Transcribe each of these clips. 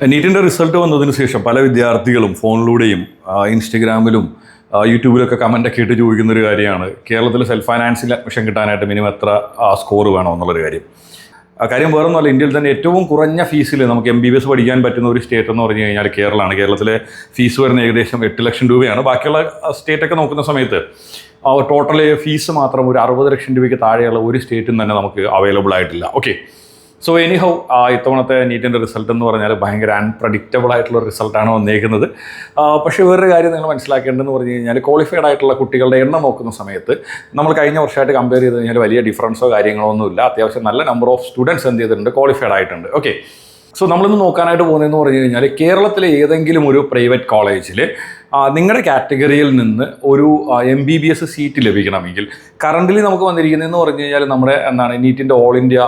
നീറ്റിൻ്റെ result വന്നതിന് ശേഷം പല വിദ്യാർത്ഥികളും ഫോണിലൂടെയും ഇൻസ്റ്റഗ്രാമിലും യൂട്യൂബിലൊക്കെ കമൻ്റൊക്കെ ഇട്ട് ചോദിക്കുന്നൊരു കാര്യമാണ് കേരളത്തിൽ സെൽഫ് ഫൈനാൻസിൽ അഡ്മിഷൻ കിട്ടാനായിട്ട് മിനിമം എത്ര സ്കോർ വേണോ എന്നുള്ളൊരു കാര്യം വേറൊന്നുമല്ല. ഇന്ത്യയിൽ തന്നെ ഏറ്റവും കുറഞ്ഞ ഫീസിൽ നമുക്ക് MBBS പഠിക്കാൻ പറ്റുന്ന ഒരു സ്റ്റേറ്റ് എന്ന് പറഞ്ഞു കഴിഞ്ഞാൽ കേരളമാണ്. കേരളത്തിലെ ഫീസ് വരുന്ന ഏകദേശം 8 ലക്ഷം രൂപയാണ്. ബാക്കിയുള്ള സ്റ്റേറ്റൊക്കെ നോക്കുന്ന സമയത്ത് ടോട്ടൽ ഫീസ് മാത്രം ഒരു 60 ലക്ഷം രൂപയ്ക്ക് താഴെയുള്ള ഒരു സ്റ്റേറ്റും തന്നെ നമുക്ക് അവൈലബിൾ ആയിട്ടില്ല. ഓക്കെ, സോ എനിഹൗ ഇത്തവണത്തെ നീറ്റിൻ്റെ റിസൾട്ട് എന്ന് പറഞ്ഞാൽ ഭയങ്കര അൺപ്രഡിക്റ്റബിൾ ആയിട്ടുള്ള റിസൾട്ടാണ് വന്നേക്കുന്നത്. പക്ഷേ വേറൊരു കാര്യം നിങ്ങൾ മനസ്സിലാക്കേണ്ടതെന്ന് പറഞ്ഞു കഴിഞ്ഞാൽ ക്വാളിഫൈഡ് ആയിട്ടുള്ള കുട്ടികളുടെ എണ്ണം നോക്കുന്ന സമയത്ത് നമ്മൾ കഴിഞ്ഞ വർഷമായിട്ട് കമ്പയർ ചെയ്ത് കഴിഞ്ഞാൽ വലിയ ഡിഫറൻസോ കാര്യങ്ങളോ ഒന്നുമില്ല. അത്യാവശ്യം നല്ല നമ്പർ ഓഫ് സ്റ്റുഡൻസ് എന്ത് ചെയ്തിട്ടുണ്ട്, ക്വാളിഫൈഡ് ആയിട്ടുണ്ട്. ഓക്കെ, സോ നമ്മളിന്ന് നോക്കാനായിട്ട് പോകുന്നതെന്ന് പറഞ്ഞു കഴിഞ്ഞാൽ കേരളത്തിലെ ഏതെങ്കിലും ഒരു പ്രൈവറ്റ് കോളേജിൽ നിങ്ങളുടെ കാറ്റഗറിയിൽ നിന്ന് ഒരു MBBS സീറ്റ് ലഭിക്കണമെങ്കിൽ കറൻ്റ്ലി നമുക്ക് വന്നിരിക്കുന്നതെന്ന് പറഞ്ഞു കഴിഞ്ഞാൽ നമ്മുടെ നീറ്റിൻ്റെ ഓൾ ഇന്ത്യ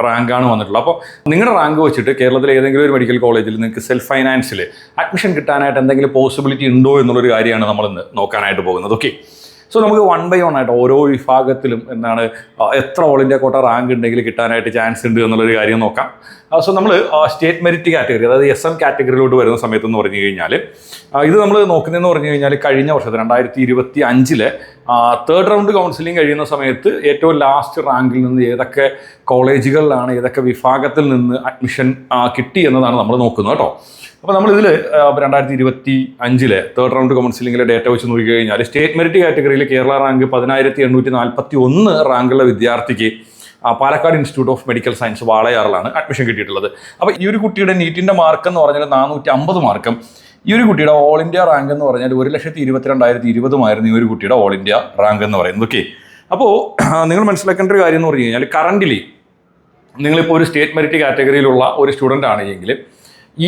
റാങ്കാണ് വന്നിട്ടുള്ളത്. അപ്പോൾ നിങ്ങളുടെ റാങ്ക് വെച്ചിട്ട് കേരളത്തിലെ ഏതെങ്കിലും ഒരു മെഡിക്കൽ കോളേജിൽ നിങ്ങൾക്ക് സെൽഫ് ഫൈനാൻസിൽ അഡ്മിഷൻ കിട്ടാനായിട്ട് എന്തെങ്കിലും പോസിബിലിറ്റി ഉണ്ടോ എന്നുള്ളൊരു കാര്യമാണ് നമ്മളിന്ന് നോക്കാനായിട്ട് പോകുന്നത്. ഓക്കെ, സോ നമുക്ക് 1 by 1 ആയിട്ട് ഓരോ വിഭാഗത്തിലും എത്ര ഓൾ ഇന്ത്യ കോട്ട റാങ്ക് ഉണ്ടെങ്കിൽ കിട്ടാനായിട്ട് ചാൻസ് ഉണ്ട് എന്നുള്ളൊരു കാര്യം നോക്കാം. സോ നമ്മൾ സ്റ്റേറ്റ് മെറിറ്റ് കാറ്റഗറി, അതായത് SM കാറ്റഗറിയിലോട്ട് വരുന്ന സമയത്തെന്ന് പറഞ്ഞു കഴിഞ്ഞാൽ ഇത് നമ്മൾ നോക്കുന്നതെന്ന് പറഞ്ഞു കഴിഞ്ഞാൽ കഴിഞ്ഞ വർഷത്തിൽ 2025 തേർഡ് റൗണ്ട് കൗൺസിലിംഗ് കഴിയുന്ന സമയത്ത് ഏറ്റവും ലാസ്റ്റ് റാങ്കിൽ നിന്ന് ഏതൊക്കെ കോളേജുകളിലാണ് ഏതൊക്കെ വിഭാഗത്തിൽ നിന്ന് അഡ്മിഷൻ കിട്ടി എന്നതാണ് നമ്മൾ നോക്കുന്നത് കേട്ടോ. അപ്പോൾ നമ്മളിതിൽ 2025 തേർഡ് റൗണ്ട് കൗൺസിലിംഗിലെ ഡേറ്റ വെച്ച് നോക്കി കഴിഞ്ഞാൽ സ്റ്റേറ്റ് മെറിറ്റ് കാറ്റഗറിയിൽ കേരള റാങ്ക് 10841 റാങ്കുള്ള വിദ്യാർത്ഥിക്ക് Palakkad institute of medical science വാളയാറിലാണ് അഡ്മിഷൻ കിട്ടിയിട്ടുള്ളത്. അപ്പോൾ ഈ ഒരു കുട്ടിയുടെ നീറ്റിൻ്റെ മാർക്ക് എന്ന് പറഞ്ഞാൽ 450 മാർക്കും ഈ ഒരു കുട്ടിയുടെ ഓൾ ഇന്ത്യ റാങ്ക് എന്ന് പറഞ്ഞാൽ 1,22,020 ഈ ഒരു കുട്ടിയുടെ ഓൾ ഇന്ത്യ റാങ്ക് എന്ന് പറയുന്നത്. ഓക്കെ, അപ്പോൾ നിങ്ങൾ മനസ്സിലാക്കേണ്ട ഒരു കാര്യം എന്ന് പറഞ്ഞു കഴിഞ്ഞാൽ കറൻ്റ്ലി നിങ്ങളിപ്പോൾ ഒരു സ്റ്റേറ്റ് മെറിറ്റ് കാറ്റഗറിയിലുള്ള ഒരു സ്റ്റുഡൻ്റ് ആണെങ്കിൽ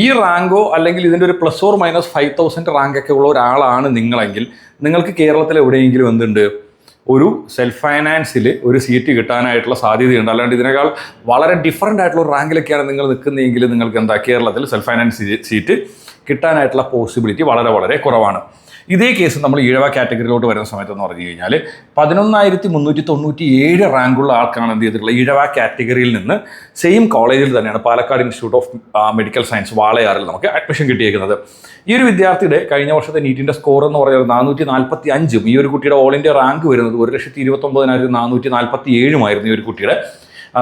ഈ റാങ്കോ അല്ലെങ്കിൽ ഇതിൻ്റെ ഒരു ±5,000 റാങ്കൊക്കെ ഉള്ള ഒരാളാണ് നിങ്ങളെങ്കിൽ നിങ്ങൾക്ക് കേരളത്തിൽ എവിടെയെങ്കിലും എന്തുണ്ട്, ഒരു സെൽഫ് ഫൈനാൻസിൽ ഒരു സീറ്റ് കിട്ടാനായിട്ടുള്ള സാധ്യതയുണ്ട്. അല്ലാണ്ട് ഇതിനേക്കാൾ വളരെ ഡിഫറൻ്റ് ആയിട്ടുള്ള ഒരു റാങ്കിലൊക്കെയാണ് നിങ്ങൾ നിൽക്കുന്നതെങ്കിൽ നിങ്ങൾക്ക് കേരളത്തിൽ സെൽഫ് ഫൈനാൻസ് സീറ്റ് കിട്ടാനായിട്ടുള്ള പോസിബിലിറ്റി വളരെ വളരെ കുറവാണ്. ഇതേ കേസ് നമ്മൾ ഈഴവ കാറ്റഗറിയിലോട്ട് വരുന്ന സമയത്തെന്ന് പറഞ്ഞു കഴിഞ്ഞാൽ 11,397 റാങ്കുള്ള ആൾക്കാണ് എന്ത് ചെയ്തിട്ടുള്ളത്, ഈഴവ കാറ്റഗറിയിൽ നിന്ന് സെയിം കോളേജിൽ തന്നെയാണ് Palakkad institute of medical science വാളയാറിൽ നമുക്ക് അഡ്മിഷൻ കിട്ടിയേക്കുന്നത്. ഈ ഒരു വിദ്യാർത്ഥിയുടെ കഴിഞ്ഞ വർഷത്തെ നീറ്റിൻ്റെ സ്കോർ എന്ന് പറയുന്നത് 445, ഈ ഒരു കുട്ടിയുടെ ഓൾ ഇന്ത്യ റാങ്ക് വരുന്നത് 1,29,447 ഈ ഒരു കുട്ടിയുടെ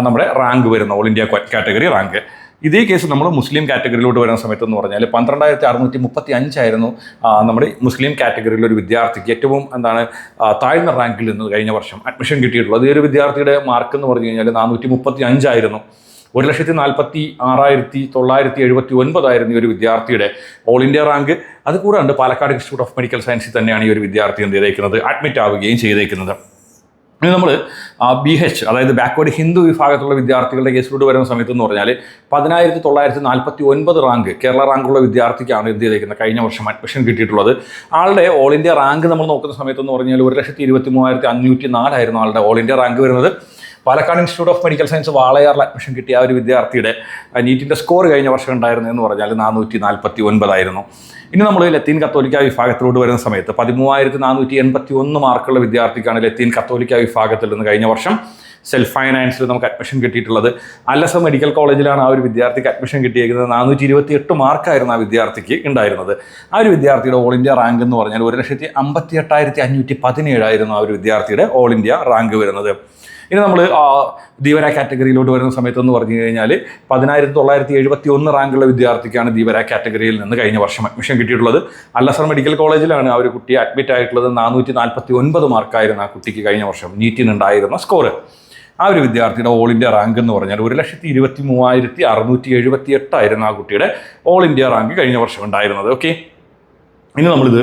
നമ്മുടെ റാങ്ക് വരുന്ന ഓൾ ഇന്ത്യ കാറ്റഗറി റാങ്ക്. ഇതേ കേസ് നമ്മൾ മുസ്ലിം കാറ്റഗറിയിലോട്ട് വരുന്ന സമയത്തെന്ന് പറഞ്ഞാൽ 12,635 നമ്മുടെ മുസ്ലിം കാറ്റഗറിയിലെ ഒരു വിദ്യാർത്ഥിക്ക് ഏറ്റവും താഴ്ന്ന റാങ്കിൽ നിന്ന് കഴിഞ്ഞ വർഷം അഡ്മിഷൻ കിട്ടിയിട്ടുള്ളത്. ഈ ഒരു വിദ്യാർത്ഥിയുടെ മാർക്ക് എന്ന് പറഞ്ഞു കഴിഞ്ഞാൽ 435 1,46,979 ഈ ഒരു വിദ്യാർത്ഥിയുടെ ഓൾ ഇന്ത്യ റാങ്ക്. അതുകൂടാണ്ട് പാലക്കാട് ഇൻസ്റ്റിറ്റ്യൂട്ട് ഓഫ് മെഡിക്കൽ സയൻസിൽ തന്നെയാണ് ഈ ഒരു വിദ്യാർത്ഥി എന്ത് ചെയ്തേക്കുന്നത്, അഡ്മിറ്റ് ആവുകയും ചെയ്തേക്കുന്നത്. ഇനി നമ്മൾ BH അതായത് ബാക്ക്വേർഡ് ഹിന്ദു വിഭാഗത്തിലുള്ള വിദ്യാർത്ഥികളുടെ കേസിലോട്ട് വരുന്ന സമയത്ത് എന്ന് പറഞ്ഞാൽ 10,949 റാങ്ക് കേരള റാങ്കുള്ള വിദ്യാർത്ഥിക്കാണ് എന്ത് ചെയ്തേക്കുന്നത് കഴിഞ്ഞ വർഷം അഡ്മിഷൻ കിട്ടിയിട്ടുള്ളത്. ആളുടെ ഓൾ ഇന്ത്യ റാങ്ക് നമ്മൾ നോക്കുന്ന സമയത്ത് എന്ന് പറഞ്ഞാൽ 1,23,504 ആളുടെ ഓൾ ഇന്ത്യ റാങ്ക് വരുന്നത്. Palakkad institute of medical science വാളയാറിൽ അഡ്മിഷൻ കിട്ടിയ ആ ഒരു വിദ്യാർത്ഥിയുടെ നീറ്റിൻ്റെ സ്കോർ കഴിഞ്ഞ വർഷം ഉണ്ടായിരുന്നതെന്ന് പറഞ്ഞാൽ 449. ഇനി നമ്മൾ ലത്തീൻ കത്തോലിക്ക വിഭാഗത്തിലോട്ട് വരുന്ന സമയത്ത് 13,481 മാർക്കുള്ള വിദ്യാർത്ഥിക്കാണ് ലത്തീൻ കത്തോലിക്ക വിഭാഗത്തിൽ നിന്ന് കഴിഞ്ഞ വർഷം സെൽഫ് ഫൈനാൻസിൽ നമുക്ക് അഡ്മിഷൻ കിട്ടിയിട്ടുള്ളത്. അലസ മെഡിക്കൽ കോളേജിലാണ് ആ ഒരു വിദ്യാർത്ഥിക്ക് അഡ്മിഷൻ കിട്ടിയിരിക്കുന്നത്. 428 മാർക്കായിരുന്നു ആ വിദ്യാർത്ഥിക്ക് ഉണ്ടായിരുന്നത്. ആ ഒരു വിദ്യാർത്ഥിയുടെ ഓൾ ഇന്ത്യ റാങ്ക് എന്ന് പറഞ്ഞാൽ 1,58,517 ആ ഒരു വിദ്യാർത്ഥിയുടെ ഓൾ ഇന്ത്യ റാങ്ക് വരുന്നത്. ഇനി നമ്മൾ ധീവര കാറ്റഗറിയിലോട്ട് വരുന്ന സമയത്തെന്ന് പറഞ്ഞു കഴിഞ്ഞാൽ 10,971 റാങ്കുള്ള വിദ്യാർത്ഥിക്കാണ് ധീവര കാറ്റഗറിയിൽ നിന്ന് കഴിഞ്ഞ വർഷം അഡ്മിഷൻ കിട്ടിയിട്ടുള്ളത്. അല്ലസർ മെഡിക്കൽ കോളേജിലാണ് ആ ഒരു കുട്ടി അഡ്മിറ്റ് ആയിട്ടുള്ളത്. 449 മാർക്കായിരുന്നു ആ കുട്ടിക്ക് കഴിഞ്ഞ വർഷം നീറ്റിനുണ്ടായിരുന്ന സ്കോർ. ആ ഒരു വിദ്യാർത്ഥിയുടെ ഓൾ ഇന്ത്യ റാങ്ക് എന്ന് പറഞ്ഞാൽ 1,23,678 ആ കുട്ടിയുടെ ഓൾ ഇന്ത്യ റാങ്ക് കഴിഞ്ഞ വർഷം ഉണ്ടായിരുന്നത്. ഓക്കെ, ഇനി നമ്മളിത്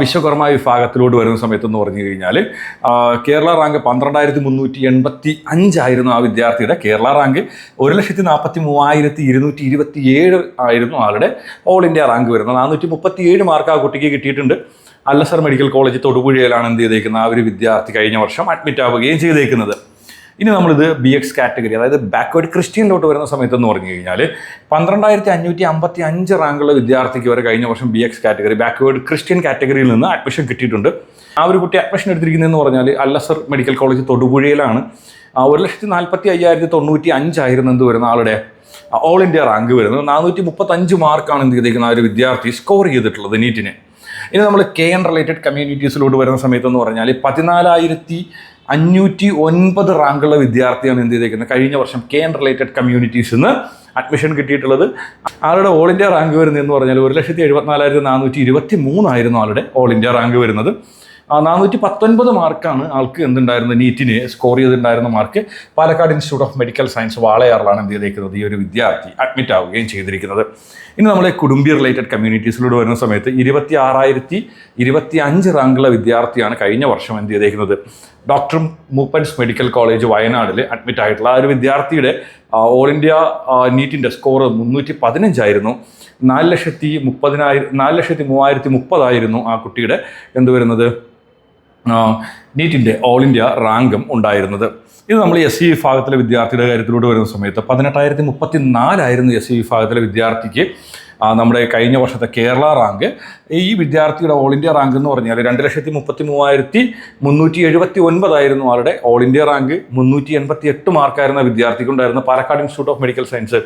വിശ്വകർമ്മ വിഭാഗത്തിലോട്ട് വരുന്ന സമയത്തെന്ന് പറഞ്ഞു കഴിഞ്ഞാൽ കേരള റാങ്ക് 12,385 ആ വിദ്യാർത്ഥിയുടെ കേരള റാങ്ക്. 1,43,227 ആളുടെ ഓൾ ഇന്ത്യ റാങ്ക് വരുന്നത്. 437 മാർക്ക് ആ കുട്ടിക്ക് കിട്ടിയിട്ടുണ്ട്. അല്ലസർ മെഡിക്കൽ കോളേജ് തൊടുപുഴയിലാണ് എന്ത് ചെയ്തേക്കുന്നത് ആ ഒരു വിദ്യാർത്ഥി കഴിഞ്ഞ വർഷം അഡ്മിറ്റ് ആവുകയും ചെയ്തേക്കുന്നത്. ഇനി നമ്മളിത് BX കാറ്റഗറി അതായത് ബാക്ക്വേർഡ് ക്രിസ്ത്യനിലോട്ട് വരുന്ന സമയത്തെന്ന് പറഞ്ഞു കഴിഞ്ഞാൽ 12,555 റാങ്കുള്ള വിദ്യാർത്ഥിക്ക് വരെ കഴിഞ്ഞ വർഷം BX കാറ്റഗറി ബാക്ക്വേർഡ് ക്രിസ്ത്യൻ കാറ്റഗറിയിൽ നിന്ന് അഡ്മിഷൻ കിട്ടിയിട്ടുണ്ട്. ആ ഒരു കുട്ടി അഡ്മിഷൻ എടുത്തിരിക്കുന്നതെന്ന് പറഞ്ഞാൽ അല്ലസർ മെഡിക്കൽ കോളേജ് തൊടുപുഴയിലാണ്. 1,45,095 എന്ത് വരുന്ന ആളുടെ ഓൾ ഇന്ത്യ റാങ്ക് വരുന്നത്. 435 മാർക്കാണ് എന്ത് ചെയ്തിരിക്കുന്ന ആ ഒരു വിദ്യാർത്ഥി സ്കോർ ചെയ്തിട്ടുള്ളത് നീറ്റിന്. ഇനി നമ്മൾ KN റിലേറ്റഡ് കമ്മ്യൂണിറ്റീസിലോട്ട് വരുന്ന സമയത്തെന്ന് പറഞ്ഞാൽ 14,509 റാങ്കുള്ള വിദ്യാർത്ഥിയാണ് എന്ത് ചെയ്തേക്കുന്നത് കഴിഞ്ഞ വർഷം KN റിലേറ്റഡ് കമ്മ്യൂണിറ്റീസിൽ നിന്ന് അഡ്മിഷൻ കിട്ടിയിട്ടുള്ളത്. ആളുടെ ഓൾ ഇന്ത്യ റാങ്ക് വരുന്നതെന്ന് പറഞ്ഞാൽ 1,74,423 ആയിരുന്നു ആളുടെ ഓൾ ഇന്ത്യ റാങ്ക് വരുന്നത്. 419 മാർക്കാണ് ആൾക്ക് എന്തുണ്ടായിരുന്നത് നീറ്റിന് സ്കോർ ചെയ്തിട്ടുണ്ടായിരുന്ന mark. Palakkad institute of medical science വാളയാറിലാണ് എന്ത് ചെയ്തിരിക്കുന്നത് ഈ ഒരു വിദ്യാർത്ഥി അഡ്മിറ്റ് ആവുകയും ചെയ്തിരിക്കുന്നത്. ഇനി നമ്മളെ കുടുംബി റിലേറ്റഡ് കമ്മ്യൂണിറ്റീസിലൂടെ വരുന്ന സമയത്ത് 26,025 റാങ്കുള്ള വിദ്യാർത്ഥിയാണ് കഴിഞ്ഞ വർഷം എന്ത് ചെയ്തിരിക്കുന്നത് ഡോക്ടർ മൂപ്പൻസ് മെഡിക്കൽ കോളേജ് വയനാടിൽ അഡ്മിറ്റ് ആയിട്ടുള്ള ആ ഒരു വിദ്യാർത്ഥിയുടെ ഓൾ ഇന്ത്യ നീറ്റിൻ്റെ സ്കോർ 315 ആയിരുന്നു. 4,30,30 ആയിരുന്നു ആ കുട്ടിയുടെ എന്ത് വരുന്നത് നീറ്റിൻ്റെ ഓൾ ഇന്ത്യ റാങ്കും ഉണ്ടായിരുന്നത്. ഇത് നമ്മൾ SC വിഭാഗത്തിലെ വിദ്യാർത്ഥിയുടെ കാര്യത്തിലൂടെ വരുന്ന സമയത്ത് 18,034 ആയിരുന്നു SC വിഭാഗത്തിലെ വിദ്യാർത്ഥിക്ക് നമ്മുടെ കഴിഞ്ഞ വർഷത്തെ കേരള റാങ്ക്. ഈ വിദ്യാർത്ഥിയുടെ ഓൾ ഇന്ത്യ റാങ്ക് എന്ന് പറഞ്ഞാൽ 2,33,379 ആയിരുന്നു ആളുടെ ഓൾ ഇന്ത്യ റാങ്ക്. 388 മാർക്കായിരുന്ന വിദ്യാർത്ഥിക്കുണ്ടായിരുന്ന Palakkad institute of medical science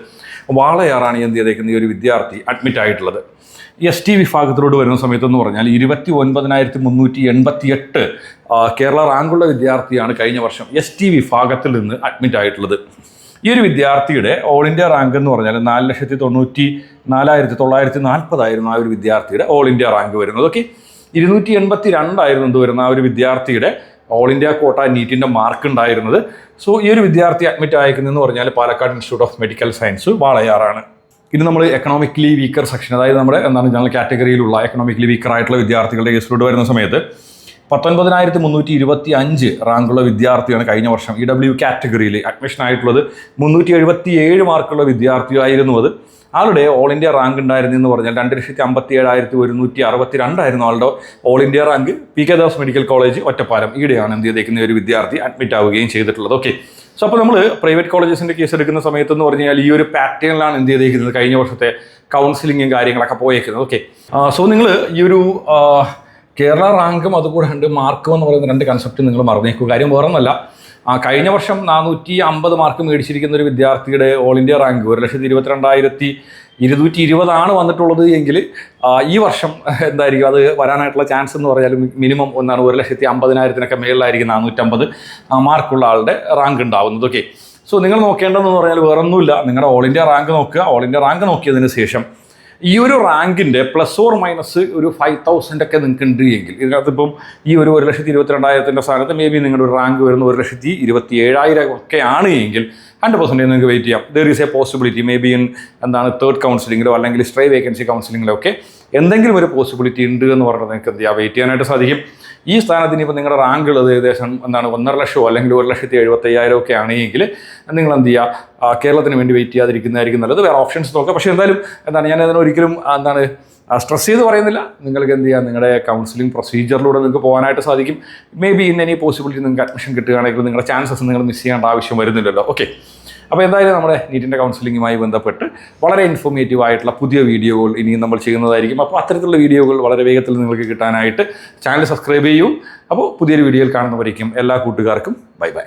വാളയാറാണ് എന്ത് ചെയ്തേക്കുന്ന ഈ ഒരു വിദ്യാർത്ഥി അഡ്മിറ്റ് ആയിട്ടുള്ളത്. ST വിഭാഗത്തിലോട്ട് വരുന്ന സമയത്തെന്ന് പറഞ്ഞാൽ 29,388 കേരള റാങ്കുള്ള വിദ്യാർത്ഥിയാണ് കഴിഞ്ഞ വർഷം ST വിഭാഗത്തിൽ നിന്ന് അഡ്മിറ്റ് ആയിട്ടുള്ളത്. ഈ ഒരു വിദ്യാർത്ഥിയുടെ ഓൾ ഇന്ത്യ റാങ്ക് എന്ന് പറഞ്ഞാൽ 4,94,940 ആയിരുന്നു ആ ഒരു വിദ്യാർത്ഥിയുടെ ഓൾ ഇന്ത്യ റാങ്ക് വരുന്നത്. ഓക്കെ, 282 ആയിരുന്നു എന്ത് വരുന്ന ആ ഒരു വിദ്യാർത്ഥിയുടെ ഓൾ ഇന്ത്യ കോട്ട നീറ്റിൻ്റെ മാർക്ക് ഉണ്ടായിരുന്നത്. സോ ഈ ഒരു വിദ്യാർത്ഥി അഡ്മിറ്റ് ആയിരിക്കുന്നതെന്ന് പറഞ്ഞാൽ Palakkad institute of medical science വാളയാറാണ്. ഇനി നമ്മൾ എക്കണോമിക്കലി വീക്കർ സെക്ഷൻ, അതായത് നമ്മുടെ ജനറൽ കാറ്റഗറിയിലുള്ള എക്കണോമിക്കലി വീക്കർ ആയിട്ടുള്ള വിദ്യാർത്ഥികളുടെ കേസിലോട്ട് വരുന്ന സമയത്ത് 19,325 റാങ്കുള്ള വിദ്യാർത്ഥിയാണ് കഴിഞ്ഞ വർഷം EW കാറ്റഗറിയിൽ അഡ്മിഷൻ ആയിട്ടുള്ളത്. 377 മാർക്കുള്ള വിദ്യാർത്ഥിയായിരുന്നു അത്. ആളുടെ ഓൾ ഇന്ത്യ റാങ്ക് ഉണ്ടായിരുന്നെന്ന് പറഞ്ഞാൽ 2,57,162 ആയിരുന്നു ആളുടെ all India rank. PK Das medical college Ottapalam ഈടെയാണ് എന്ത് ചെയ്തേക്കുന്ന ഒരു വിദ്യാർത്ഥി അഡ്മിറ്റ് ആവുകയും ചെയ്തിട്ടുള്ളത്. ഓക്കെ, സോ അപ്പോൾ നമ്മൾ പ്രൈവറ്റ് കോളേജസിൻ്റെ കേസ് എടുക്കുന്ന സമയത്തെന്ന് പറഞ്ഞു കഴിഞ്ഞാൽ ഈ ഒരു പാറ്റേണിലാണ് എന്ത് ചെയ്തേക്കുന്നത് കഴിഞ്ഞ വർഷത്തെ കൗൺസിലിങ്ങും കാര്യങ്ങളൊക്കെ പോയേക്കുന്നത്. ഓക്കെ, സോ നിങ്ങൾ ഈ ഒരു കേരള റാങ്കും അതുകൂടെ ഉണ്ട് മാർക്കും എന്ന് പറയുന്ന രണ്ട് കൺസെപ്റ്റ് നിങ്ങൾ മറന്നേക്കുക. കാര്യം വേറൊന്നല്ല, കഴിഞ്ഞ വർഷം 450 മാർക്ക് മേടിച്ചിരിക്കുന്ന ഒരു വിദ്യാർത്ഥിയുടെ ഓൾ ഇന്ത്യ റാങ്ക് 1,22,220 ആണ് വന്നിട്ടുള്ളത് എങ്കിൽ ഈ വർഷം എന്തായിരിക്കും അത് വരാനായിട്ടുള്ള ചാൻസ് എന്ന് പറഞ്ഞാൽ മിനിമം 1,50,000 മേളിലായിരിക്കും 450 മാർക്കുള്ള ആളുടെ റാങ്ക് ഉണ്ടാവുന്നത്. ഓക്കെ, സോ നിങ്ങൾ നോക്കേണ്ടതെന്ന് പറഞ്ഞാൽ വേറൊന്നുമില്ല, നിങ്ങളുടെ ഓൾ ഇന്ത്യ റാങ്ക് നോക്കുക. ഓൾ ഇന്ത്യ റാങ്ക് നോക്കിയതിന് ശേഷം ഈ ഒരു റാങ്കിൻ്റെ പ്ലസ് ഓർ മൈനസ് ഒരു 5,000 ഒക്കെ നിങ്ങൾക്ക് ഉണ്ട് എങ്കിൽ, ഇതിനകത്ത് ഇപ്പം ഈ ഒരു 1,22,000 സ്ഥാനത്ത് മേ ബി നിങ്ങളുടെ ഒരു റാങ്ക് വരുന്ന 1,27,000 ഒക്കെ ആണ് എങ്കിൽ 100% നിങ്ങൾക്ക് വെയിറ്റ് ചെയ്യാം. There is a possibility may be in third കൗൺസിലിങ്ങിലോ അല്ലെങ്കിൽ സ്ട്രേ വേക്കൻസി കൗൺസിലിങ്ങിലോ ഒക്കെ എന്തെങ്കിലും ഒരു പോസിബിലിറ്റി ഉണ്ട് എന്ന് പറഞ്ഞാൽ നിങ്ങൾക്ക് എന്ത് ചെയ്യാം വെയിറ്റ് ചെയ്യാനായിട്ട് സാധിക്കും. ഈ സ്ഥാനത്തിന് ഇപ്പോൾ നിങ്ങളുടെ റാങ്ക് ഉള്ളത് ഏകദേശം 1.5 ലക്ഷമോ അല്ലെങ്കിൽ 1,75,000 ഒക്കെ ആണെങ്കിൽ നിങ്ങൾ എന്ത് ചെയ്യുക, കേരളത്തിന് വേണ്ടി വെയിറ്റ് ചെയ്യാതിരിക്കുന്നതായിരിക്കും നല്ലത്. വേറെ ഓപ്ഷൻസ് നോക്കുക. പക്ഷേ എന്തായാലും ഞാൻ അതിന് ഒരിക്കലും സ്ട്രെസ് ചെയ്ത് പറയുന്നില്ല. നിങ്ങൾക്ക് എന്ത് ചെയ്യാം, നിങ്ങളുടെ കൗൺസിലിംഗ് പ്രൊസീജിയറിലൂടെ നിങ്ങൾക്ക് പോകാനായിട്ട് സാധിക്കും. May be in any possibility നിങ്ങൾക്ക് അഡ്മിഷൻ കിട്ടുകയാണെങ്കിൽ നിങ്ങളുടെ ചാൻസസ് നിങ്ങൾ മിസ് ചെയ്യേണ്ട ആവശ്യം വരുന്നില്ലല്ലോ. ഓക്കെ, അപ്പോൾ എന്തായാലും നമ്മുടെ നീറ്റിൻ്റെ കൗൺസിലിങ്ങുമായി ബന്ധപ്പെട്ട് വളരെ ഇൻഫോർമേറ്റീവ് ആയിട്ടുള്ള പുതിയ വീഡിയോകൾ ഇനിയും നമ്മൾ ചെയ്യുന്നതായിരിക്കും. അപ്പോൾ അത്തരത്തിലുള്ള വീഡിയോകൾ വളരെ വേഗത്തിൽ നിങ്ങൾക്ക് കിട്ടാനായിട്ട് ചാനൽ സബ്സ്ക്രൈബ് ചെയ്യൂ. അപ്പോൾ പുതിയൊരു വീഡിയോയിൽ കാണുന്നവരേക്കും എല്ലാ കൂട്ടുകാർക്കും ബൈ ബൈ.